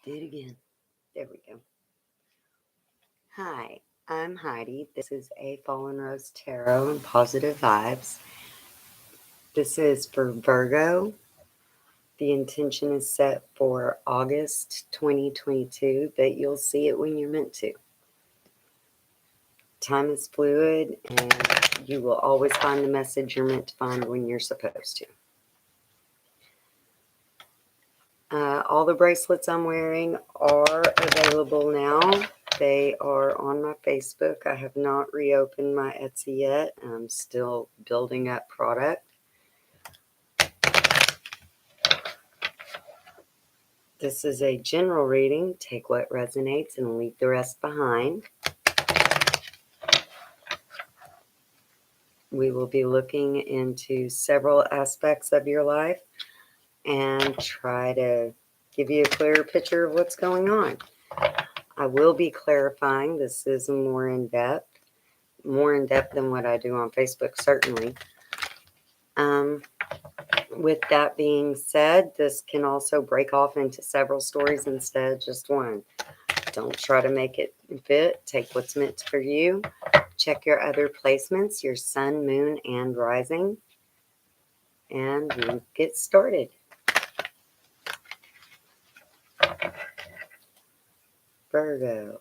Do it again. There we go. Hi, I'm Heidi. This is A Fallen Rose Tarot and Positive Vibes. This is for Virgo. The intention is set for August 2022, but you'll see it when you're meant to. Time is fluid, and you will always find the message you're meant to find when you're supposed to. All the bracelets I'm wearing are available now. They are on my Facebook. I have not reopened my Etsy yet. I'm still building up product. This is a general reading. Take what resonates and leave the rest behind. We will be looking into several aspects of your life and try to give you a clearer picture of what's going on. I will be clarifying. This is more in depth than what I do on Facebook, certainly. With that being said, this can also break off into several stories instead of just one. Don't try to make it fit. Take what's meant for you. Check your other placements, your sun, moon, and rising. And we'll get started. Virgo.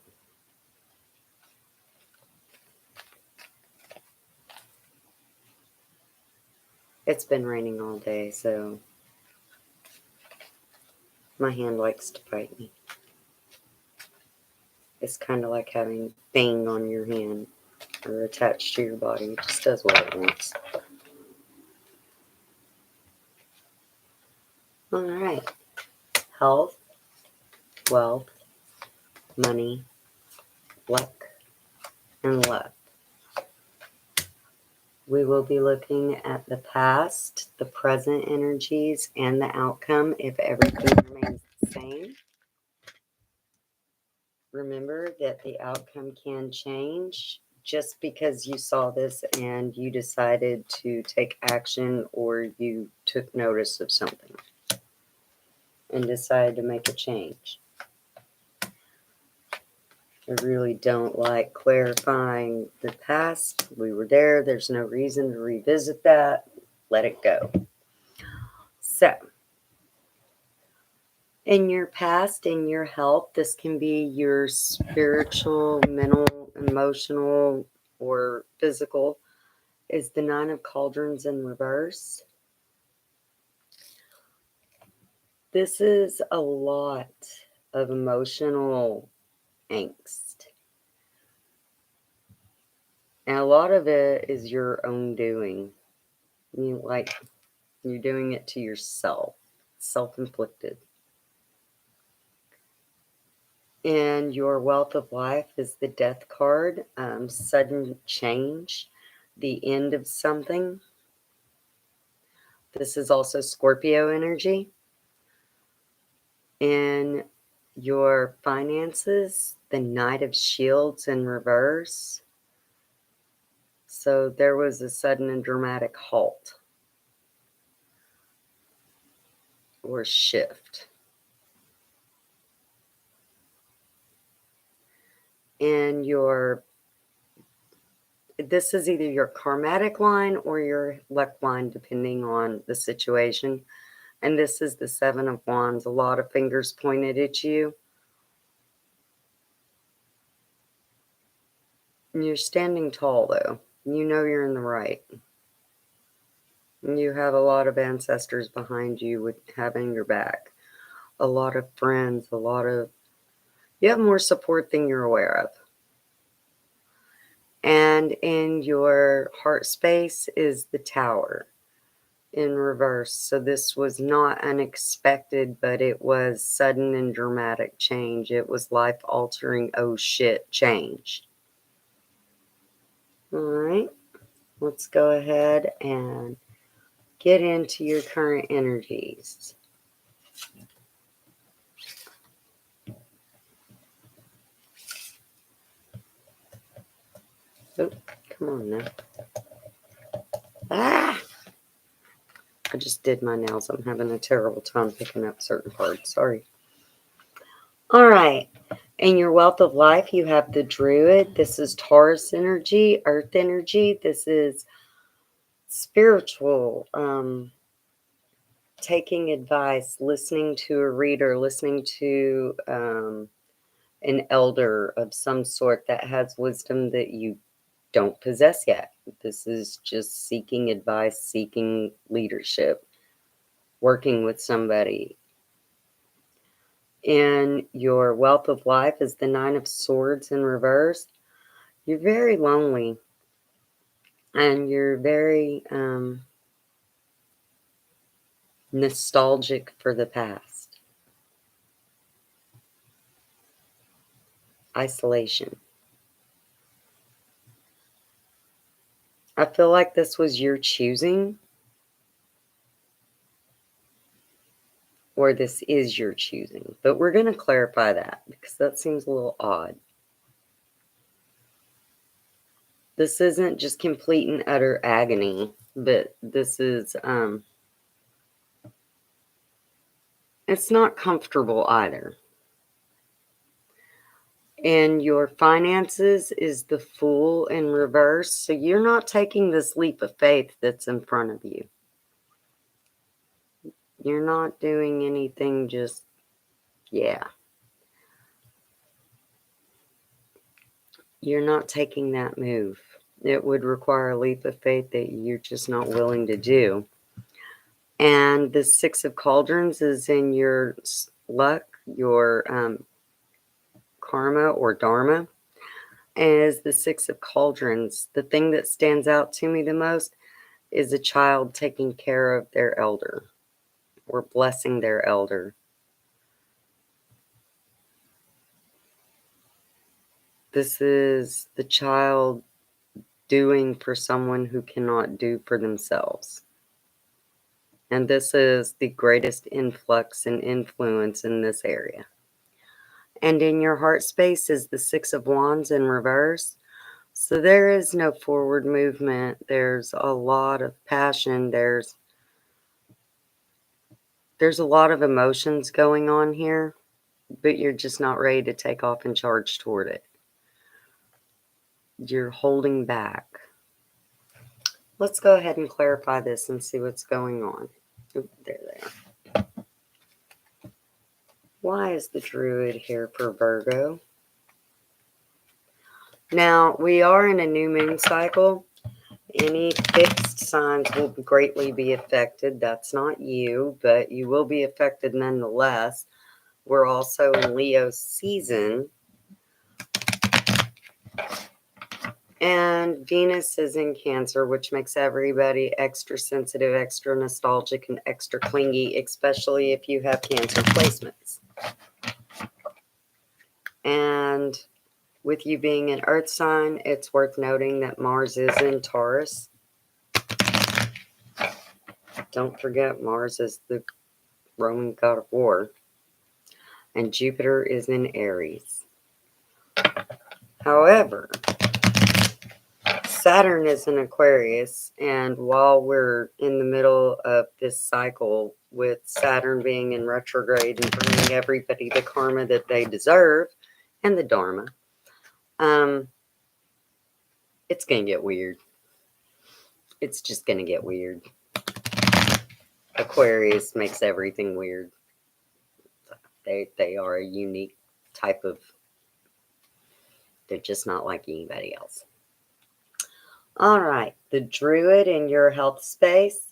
It's been raining all day, so my hand likes to fight me. It's kind of like having bang on your hand or attached to your body. It just does what it wants. All right. Health, wealth, money, luck, and love. We will be looking at the past, the present energies, and the outcome if everything remains the same. Remember that the outcome can change just because you saw this and you decided to take action or you took notice of something and decided to make a change. I really don't like clarifying the past. We were there. There's no reason to revisit that. Let it go. So, in your past, in your health, this can be your spiritual, mental, emotional, or physical, is the Nine of Cauldrons in reverse. This is a lot of emotional angst. And a lot of it is your own doing. You're doing it to yourself, self-inflicted. And your wealth of life is the Death card, sudden change, the end of something. This is also Scorpio energy. And your finances, the Knight of Shields in reverse. So there was a sudden and dramatic halt or shift. And this is either your karmatic line or your luck line, depending on the situation. And this is the Seven of Wands, a lot of fingers pointed at you. You're standing tall, though. You know you're in the right. You have a lot of ancestors behind you with having your back. A lot of friends, you have more support than you're aware of. And in your heart space is the Tower in reverse. So this was not unexpected, but it was sudden and dramatic change. It was life-altering, oh shit, change. All right, let's go ahead and get into your current energies. Oh, come on now. Ah! I just did my nails. I'm having a terrible time picking up certain parts. Sorry. All right. In your wealth of life, you have the Druid. This is Taurus energy, Earth energy. This is spiritual, taking advice, listening to a reader, listening to an elder of some sort that has wisdom that you don't possess yet. This is just seeking advice, seeking leadership, working with somebody. In your wealth of life is the Nine of Swords in reverse. You're very lonely and you're very nostalgic for the past. Isolation. I feel like this was your choosing, or this is your choosing, but we're going to clarify that because that seems a little odd. This isn't just complete and utter agony, but this is, it's not comfortable either. And your finances is the Fool in reverse. So you're not taking this leap of faith that's in front of you. You're not doing anything just, yeah. You're not taking that move. It would require a leap of faith that you're just not willing to do. And the Six of Cauldrons is in your luck, your karma or dharma. As the Six of Cauldrons, the thing that stands out to me the most is a child taking care of their elder or blessing their elder. This is the child doing for someone who cannot do for themselves. And this is the greatest influx and influence in this area. And in your heart space is the Six of Wands in reverse. So there is no forward movement. There's a lot of passion. There's a lot of emotions going on here, but you're just not ready to take off and charge toward it. You're holding back. Let's go ahead and clarify this and see what's going on. Oop, there they are. Why is the Druid here for Virgo? Now, we are in a new moon cycle. Any fixed signs will greatly be affected. That's not you, but you will be affected nonetheless. We're also in Leo's season. And Venus is in Cancer, which makes everybody extra sensitive, extra nostalgic, and extra clingy, especially if you have Cancer placements. And with you being an Earth sign, it's worth noting that Mars is in Taurus. Don't forget, Mars is the Roman god of war. And Jupiter is in Aries. However, Saturn is in Aquarius, and while we're in the middle of this cycle with Saturn being in retrograde and bringing everybody the karma that they deserve and the dharma, it's going to get weird. It's just going to get weird. Aquarius makes everything weird. They are a unique type of, they're just not like anybody else. All right, the Druid in your health space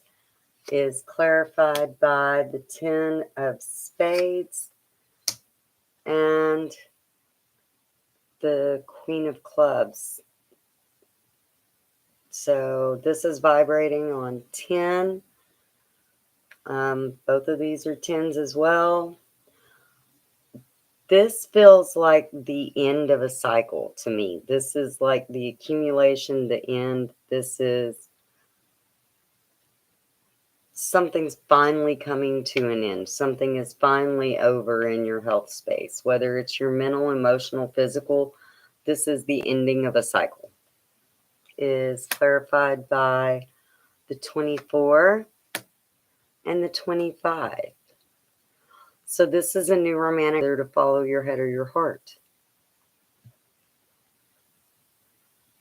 is clarified by the Ten of Spades and the Queen of Clubs. So this is vibrating on 10. Both of these are 10s as well. This feels like the end of a cycle to me. This is like the accumulation, the end. This is something's finally coming to an end. Something is finally over in your health space. Whether it's your mental, emotional, physical, this is the ending of a cycle. Is clarified by the 24 and the 25. So this is a new romantic to follow your head or your heart.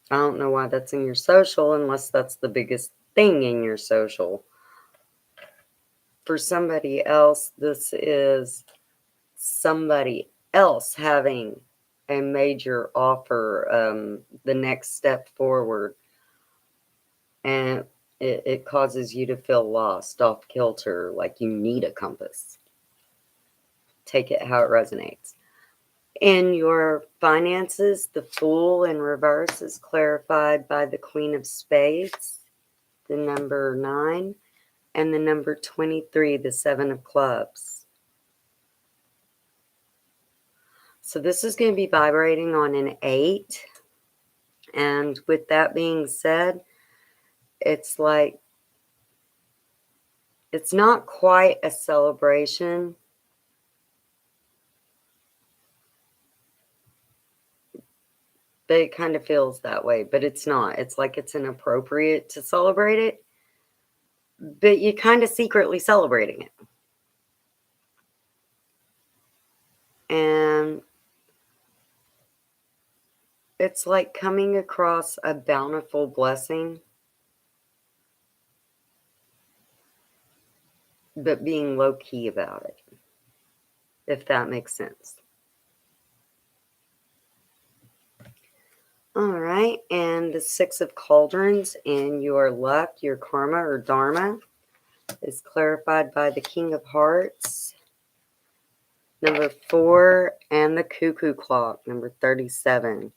I don't know why that's in your social unless that's the biggest thing in your social. For somebody else, this is somebody else having a major offer, the next step forward, and it causes you to feel lost, off kilter, like you need a compass. Take it how it resonates. In your finances, the Fool in reverse is clarified by the Queen of Spades, the number 9, and the number 23, the 7 of Clubs. So this is going to be vibrating on an 8. And with that being said, it's like, it's not quite a celebration, but it kind of feels that way, but it's not. It's like it's inappropriate to celebrate it, but you kind of secretly celebrating it. And it's like coming across a bountiful blessing, but being low-key about it, if that makes sense. All right, and the 6 of Cauldrons in your luck, your karma or dharma, is clarified by the King of Hearts, number 4, and the Cuckoo Clock, number 37.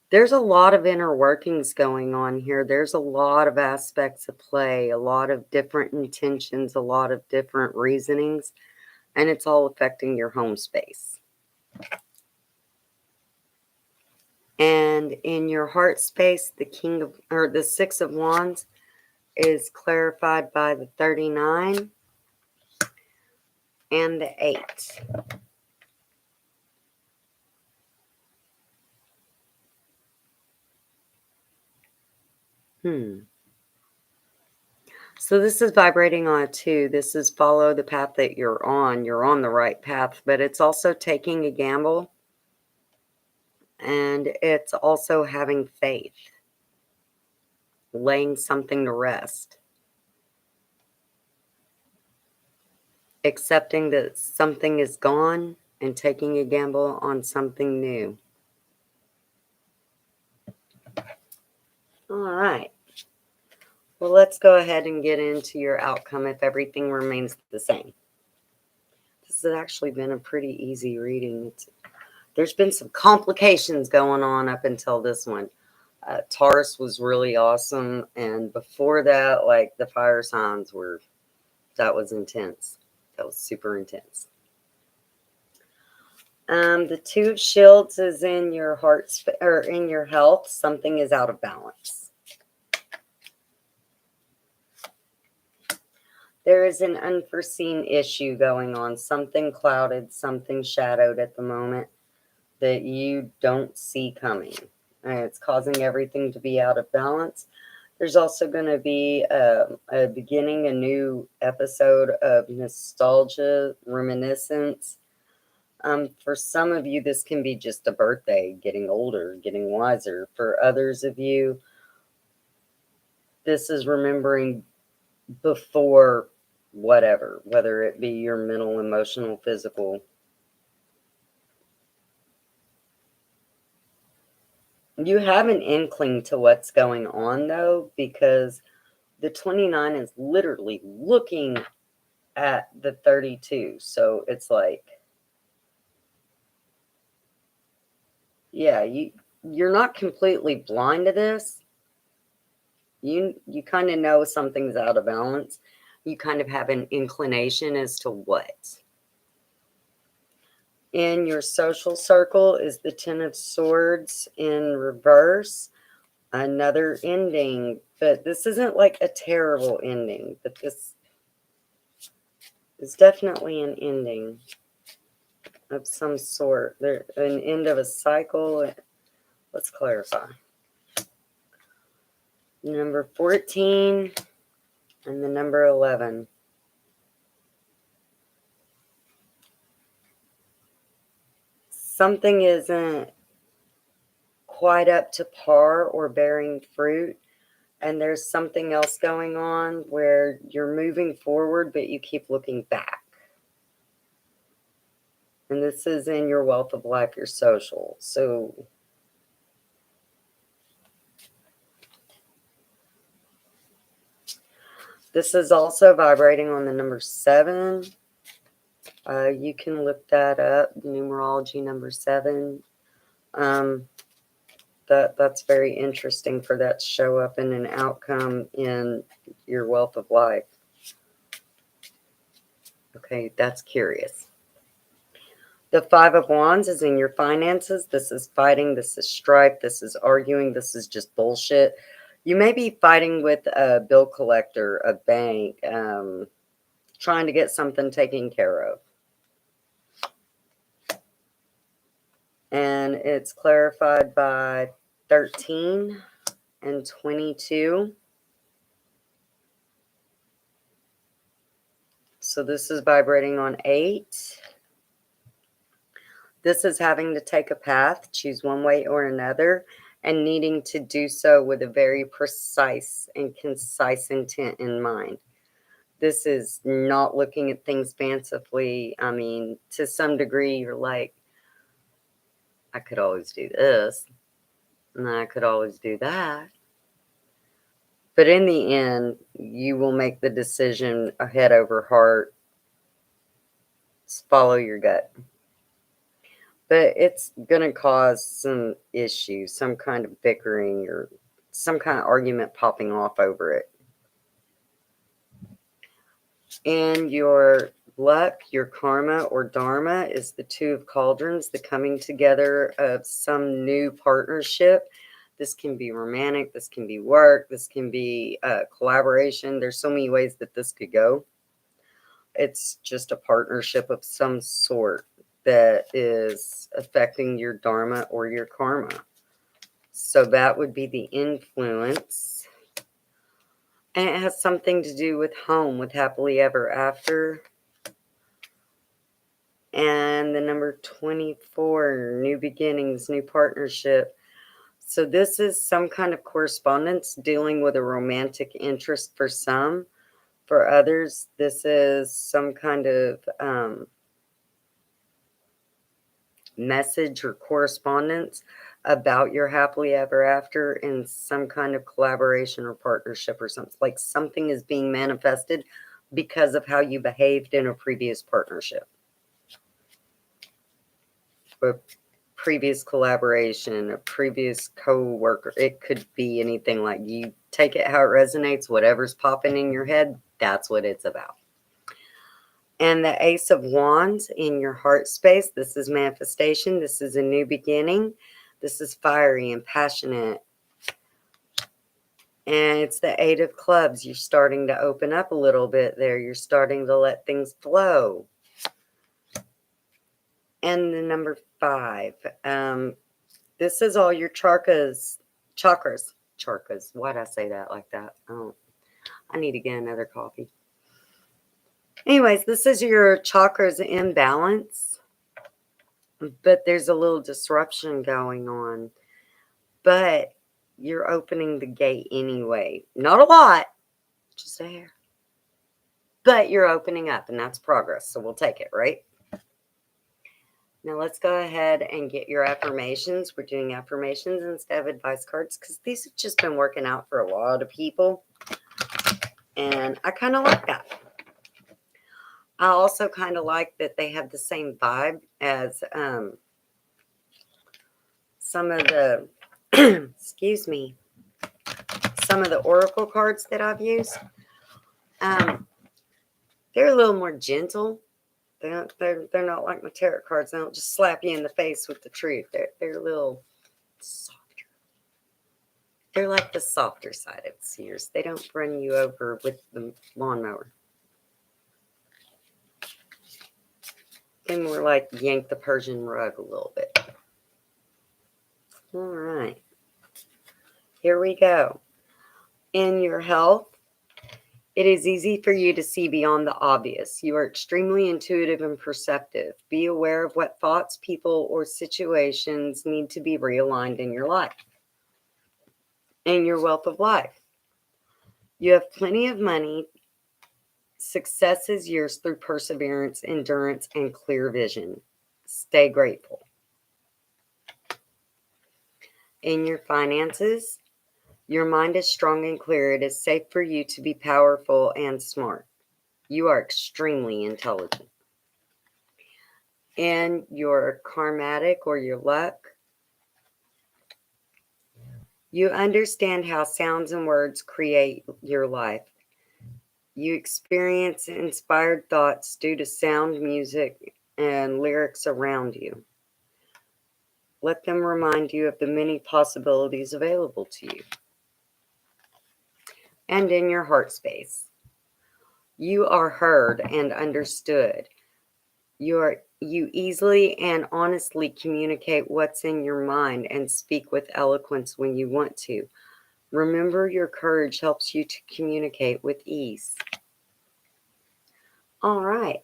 There's a lot of inner workings going on here. There's a lot of aspects of play, a lot of different intentions, a lot of different reasonings, and it's all affecting your home space. And in your heart space, the 6 of Wands is clarified by the 39 and the 8. So this is vibrating on a 2. This is follow the path that you're on. You're on the right path, but it's also taking a gamble. And it's also having faith, laying something to rest, accepting that something is gone and taking a gamble on something new. All right. Well, let's go ahead and get into your outcome if everything remains the same. This has actually been a pretty easy reading. There's been some complications going on up until this one. Taurus was really awesome. And before that, like the fire signs that was intense. That was super intense. The 2 of Shields is in your heart or in your health. Something is out of balance. There is an unforeseen issue going on. Something clouded, something shadowed at the moment that you don't see coming. It's causing everything to be out of balance. There's also going to be a beginning, a new episode of nostalgia, reminiscence. For some of you, this can be just a birthday, getting older, getting wiser. For others of you, this is remembering before whatever, whether it be your mental, emotional, physical. You have an inkling to what's going on, though, because the 29 is literally looking at the 32. So it's like, yeah, you're not completely blind to this. You kind of know something's out of balance. You kind of have an inclination as to what. In your social circle is the 10 of Swords in reverse. Another ending, but this isn't like a terrible ending, but this is definitely an ending of some sort. An end of a cycle. Let's clarify. Number 14 and the number 11. something isn't quite up to par or bearing fruit, and there's something else going on where you're moving forward, but you keep looking back. And this is in your wealth of life, your social. So this is also vibrating on the number 7. You can look that up, numerology number 7. That's very interesting for that to show up in an outcome in your wealth of life. Okay, that's curious. The 5 of Wands is in your finances. This is fighting. This is strife. This is arguing. This is just bullshit. You may be fighting with a bill collector, a bank, trying to get something taken care of. And it's clarified by 13 and 22. So this is vibrating on 8. This is having to take a path, choose one way or another, and needing to do so with a very precise and concise intent in mind. This is not looking at things fancifully. I mean, to some degree, you're like, I could always do this, and I could always do that. But in the end, you will make the decision head over heart. Follow your gut. But it's going to cause some issues, some kind of bickering or some kind of argument popping off over it. And your luck, your karma or dharma is the 2 of cauldrons, the coming together of some new partnership. This can be romantic, this can be work, this can be collaboration. There's so many ways that this could go. It's just a partnership of some sort that is affecting your dharma or your karma. So that would be the influence. And it has something to do with home, with happily ever after. And the number 24, new beginnings, new partnership. So this is some kind of correspondence dealing with a romantic interest for some. For others, this is some kind of message or correspondence about your happily ever after in some kind of collaboration or partnership or something. Like something is being manifested because of how you behaved in a previous partnership. A previous collaboration, a previous co-worker. It could be anything. Like you take it how it resonates, whatever's popping in your head, that's what it's about. And the Ace of Wands in your heart space, this is manifestation. This is a new beginning. This is fiery and passionate. And it's the 8 of clubs. You're starting to open up a little bit there. You're starting to let things flow. And the number 5. This is all your chakras. Why'd I say that like that? Oh, I need to get another coffee. Anyways, this is your chakras imbalance, but there's a little disruption going on. But you're opening the gate anyway. Not a lot, just a hair. But you're opening up, and that's progress, so we'll take it, right? Now let's go ahead and get your affirmations. We're doing affirmations instead of advice cards because these have just been working out for a lot of people. And I kind of like that. I also kind of like that they have the same vibe as some of the, excuse me, some of the oracle cards that I've used. They're a little more gentle. They're not like my tarot cards. They don't just slap you in the face with the truth. They're a little softer. They're like the softer side of seers. They don't run you over with the lawnmower. They more like yank the Persian rug a little bit. All right. Here we go. In your health, It is easy for you to see beyond the obvious. You are extremely intuitive and perceptive. Be aware of what thoughts, people, or situations need to be realigned in your life, in your wealth of life. You have plenty of money. Success is yours through perseverance, endurance, and clear vision. Stay grateful. In your finances, your mind is strong and clear. It is safe for you to be powerful and smart. You are extremely intelligent. In your karmatic or your luck, you understand how sounds and words create your life. You experience inspired thoughts due to sound, music, and lyrics around you. Let them remind you of the many possibilities available to you. And in your heart space, you are heard and understood. You easily and honestly communicate what's in your mind and speak with eloquence when you want to. Remember, your courage helps you to communicate with ease. All right.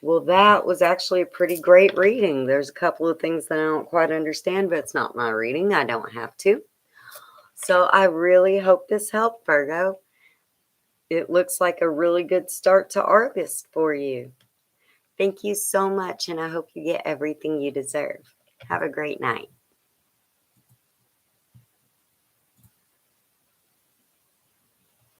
Well, that was actually a pretty great reading. There's a couple of things that I don't quite understand, but it's not my reading. I don't have to. So I really hope this helped, Virgo. It looks like a really good start to August for you. Thank you so much, and I hope you get everything you deserve. Have a great night.